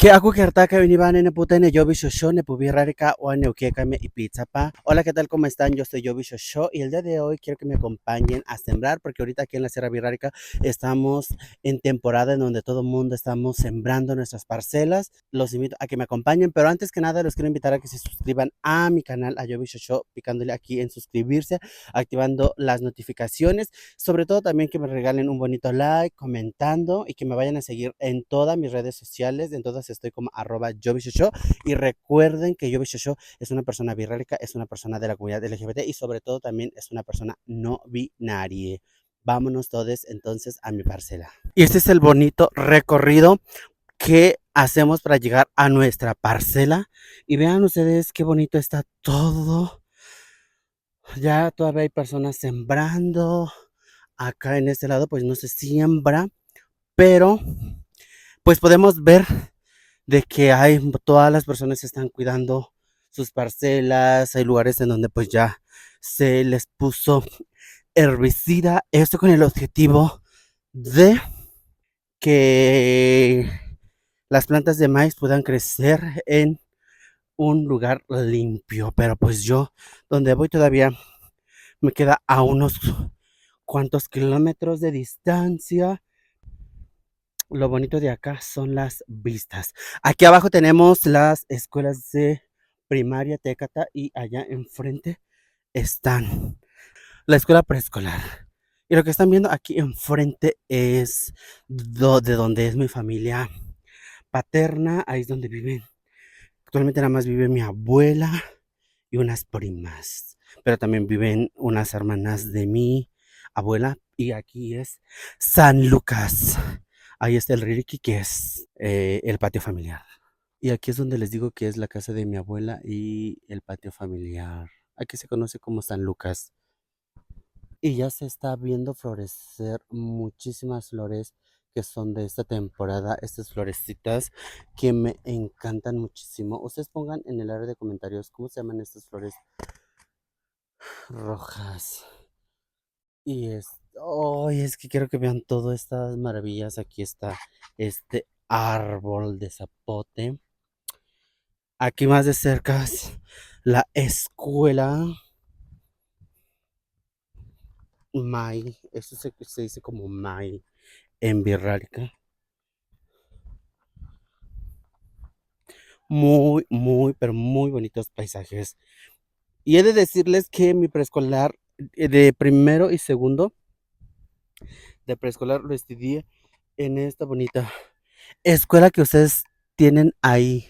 Que aku kertaka vinibane ne puta ne Yobi Shosho ne pubi rarica o ne ukiekame y pizza pa. Hola, ¿qué tal? ¿Cómo están? Yo soy Yobi Shosho y el día de hoy quiero que me acompañen a sembrar porque ahorita aquí en la Sierra Virrárica estamos en temporada en donde todo el mundo estamos sembrando nuestras parcelas. Los invito a que me acompañen, pero antes que nada los quiero invitar a que se suscriban a mi canal, a Yobi Shosho, picándole aquí en suscribirse, activando las notificaciones, sobre todo también que me regalen un bonito like, comentando y que me vayan a seguir en todas mis redes sociales. En todas estoy como @Jovishow. Y recuerden que Jovishow es una persona birrárica, es una persona de la comunidad LGBT y sobre todo también es una persona no binaria. Vámonos todos entonces a mi parcela. Y este es el bonito recorrido que hacemos para llegar a nuestra parcela. Y vean ustedes qué bonito está todo. Ya todavía hay personas sembrando. Acá en este lado pues no se siembra, pero pues podemos ver de que hay todas las personas están cuidando sus parcelas, hay lugares en donde pues ya se les puso herbicida, esto con el objetivo de que las plantas de maíz puedan crecer en un lugar limpio, pero pues yo donde voy todavía me queda a unos cuantos kilómetros de distancia. Lo bonito de acá son las vistas. Aquí abajo tenemos las escuelas de primaria Tecata y allá enfrente están la escuela preescolar. Y lo que están viendo aquí enfrente es de donde es mi familia paterna. Ahí es donde viven. Actualmente nada más vive mi abuela y unas primas. Pero también viven unas hermanas de mi abuela. Y aquí es San Lucas. Ahí está el Ririki, que es el patio familiar. Y aquí es donde les digo que es la casa de mi abuela y el patio familiar. Aquí se conoce como San Lucas. Y ya se está viendo florecer muchísimas flores que son de esta temporada, estas florecitas que me encantan muchísimo. Ustedes pongan en el área de comentarios cómo se llaman estas flores rojas. Y es que quiero que vean todas estas maravillas. Aquí está este árbol de zapote. Aquí más de cerca es la escuela May. Eso se dice como May en Birrárica. Muy, muy, pero muy bonitos paisajes. Y he de decirles que mi preescolar de primero y segundo de preescolar lo estudié en esta bonita escuela que ustedes tienen ahí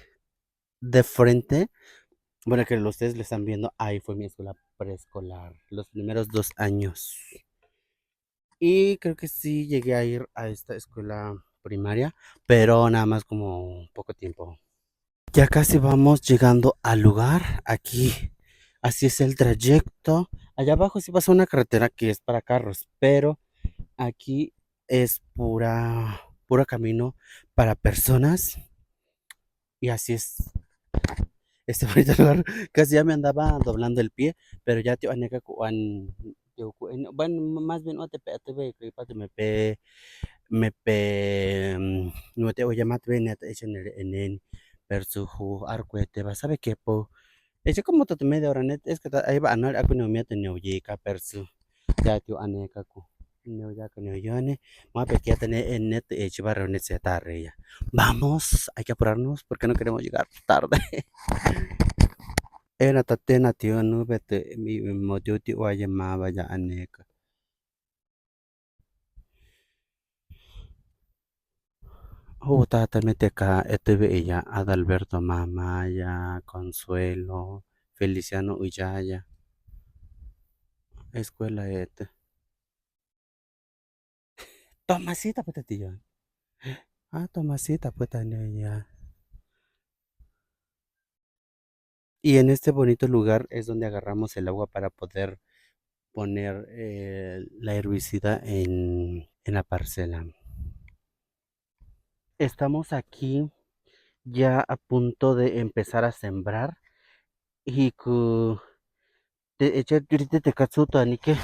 de frente. Bueno, que ustedes lo están viendo, ahí fue mi escuela preescolar, los primeros 2 años. Y creo que sí llegué a ir a esta escuela primaria, pero nada más como poco tiempo. Ya casi vamos llegando al lugar. Aquí, así es el trayecto. Allá abajo sí pasa una carretera que es para carros, pero aquí es pura camino para personas. Y así es este bonito lugar. Casi ya me andaba doblando el pie, pero ya tío aneka kuan bueno, más bien ote pe no te oye más bien en persuju arcuete va sabe qué po ese como te media hora net es que ahí va a no aku no me te no ka persu ya tío aneka ku no ya que no yo ne más pequeña tener en net barrio net se tarde ya vamos hay que apurarnos porque no queremos llegar tarde. Era tatena tío no vete mi moduti oye ma vaya aneka. Oh, tatamente acá estuve ella, Adalberto Mamaya, Consuelo, Feliciano Uyaya, escuela Tomasita pues tío. Ah, Tomasita pues ya. Y en este bonito lugar es donde agarramos el agua para poder poner la herbicida en la parcela. Estamos aquí ya a punto de empezar a sembrar y te echa ahorita te katsuto anike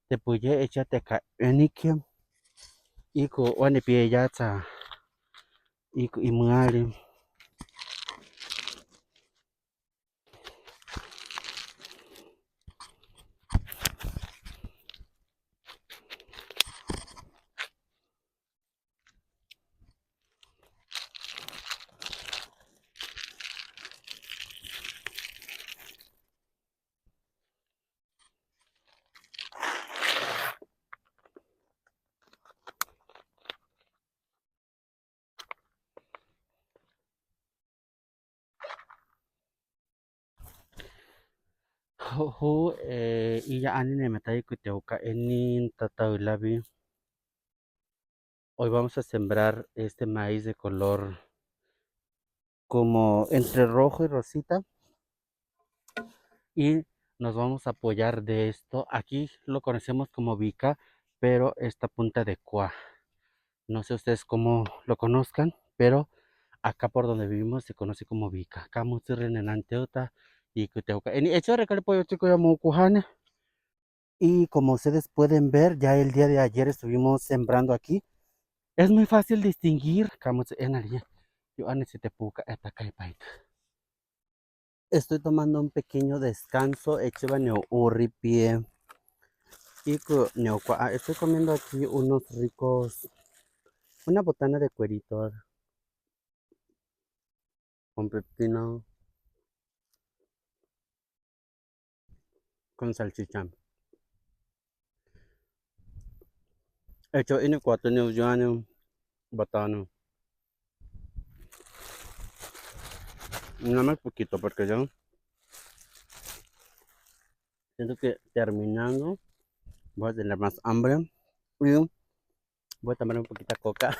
te puye echa te ka anike y wani pie ya y muari. Ho iya ani ne matai kuteuka enin tataulabi. Hoy vamos a sembrar este maíz de color como entre rojo y rosita y nos vamos a apoyar de esto. Aquí lo conocemos como bica, pero esta punta de cuá. No sé ustedes cómo lo conozcan, pero acá por donde vivimos se conoce como bica. Kamutsirin en Anteuta y Kuteuka. En hecho, recalco pollo chico ya Mukuhane. Y como ustedes pueden ver, ya el día de ayer estuvimos sembrando aquí. Es muy fácil distinguir. Estoy tomando un pequeño descanso. Estoy comiendo aquí unos ricos, una botana de cuerito con pepino, con salchicha. Hecho en cuatro neusiano, botano. Nada más poquito porque yo siento que terminando voy a tener más hambre. Y voy a tomar un poquito de coca.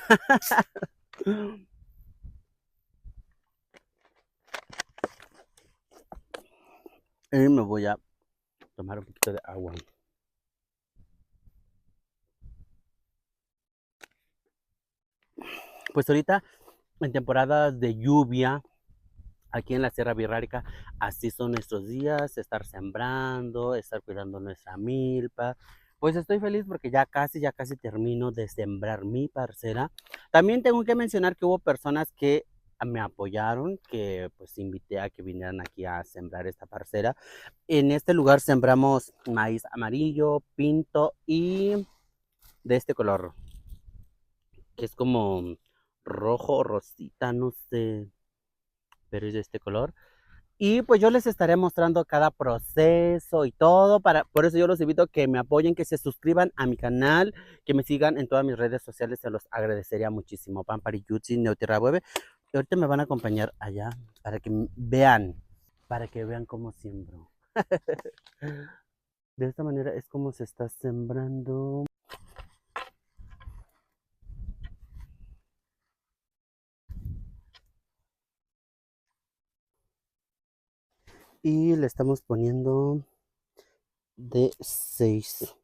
Y me voy a tomar un poquito de agua. Pues ahorita en temporadas de lluvia, aquí en la Sierra Birrárica, así son nuestros días, estar sembrando, estar cuidando nuestra milpa. Pues estoy feliz porque ya casi termino de sembrar mi parcela. También tengo que mencionar que hubo personas que me apoyaron, que pues invité a que vinieran aquí a sembrar esta parcela. En este lugar sembramos maíz amarillo, pinto y de este color, que es como rojo, rosita, no sé, pero es de este color. Y pues yo les estaré mostrando cada proceso y todo, por eso yo los invito a que me apoyen, que se suscriban a mi canal, que me sigan en todas mis redes sociales, se los agradecería muchísimo. Pampari Yutzi, Neutira Webe. Y ahorita me van a acompañar allá para que para que vean cómo siembro. De esta manera es como se está sembrando. Y le estamos poniendo de 6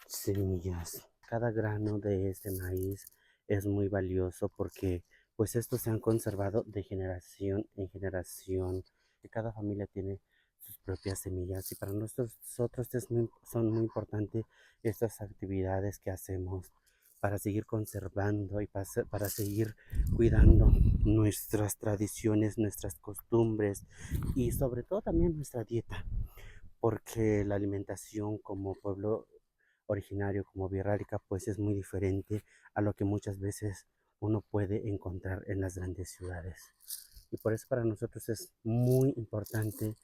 semillas. Cada grano de este maíz es muy valioso porque pues estos se han conservado de generación en generación. Y cada familia tiene sus propias semillas y para nosotros son muy importantes estas actividades que hacemos para seguir conservando y para seguir cuidando nuestras tradiciones, nuestras costumbres y sobre todo también nuestra dieta, porque la alimentación como pueblo originario, como Birrárica, pues es muy diferente a lo que muchas veces uno puede encontrar en las grandes ciudades. Y por eso para nosotros es muy importante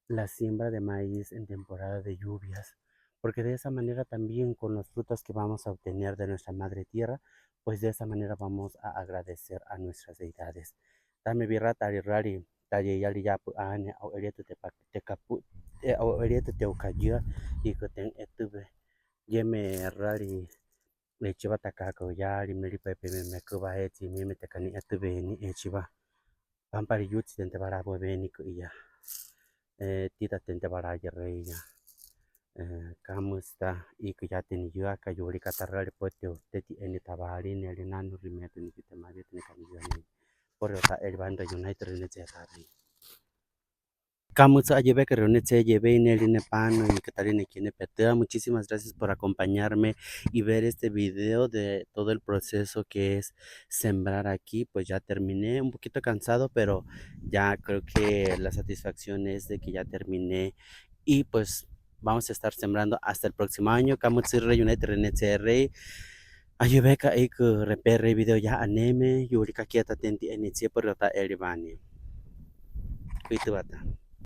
la siembra de maíz en temporada de lluvias, porque de esa manera también con los frutos que vamos a obtener de nuestra madre tierra, pues de esa manera vamos a agradecer a nuestras deidades. Dame birra tarirari, talle yali yapu ane, au eriete te capu, au eriete te ukajia, y que ten etube, yeme rari, le chiva takako yari, meri pepe me kuba eti, me te cani etube ni echiva, pampari yuti tente bara bebeni ku iya. Tita tente bara reina. Kamu está y que ya tenía yo acá yo ahorita tarrar pote usted en esta bari en el nano rimeto ni que te mario tiene camisa ni por otra el bando United en ese tarri. Kamutsu ayebe que reúnete, lleve en el pano y que tal en el petea. Muchísimas gracias por acompañarme y ver este video de todo el proceso que es sembrar aquí. Pues ya terminé, un poquito cansado, pero ya creo que la satisfacción es de que ya terminé y pues vamos a estar sembrando hasta el próximo año. Kamutsu reúnete, renete rey. Ayebe que hay que repere video ya aneme, yurika kieta tenti enicie por rota elivani. Kuitu bata.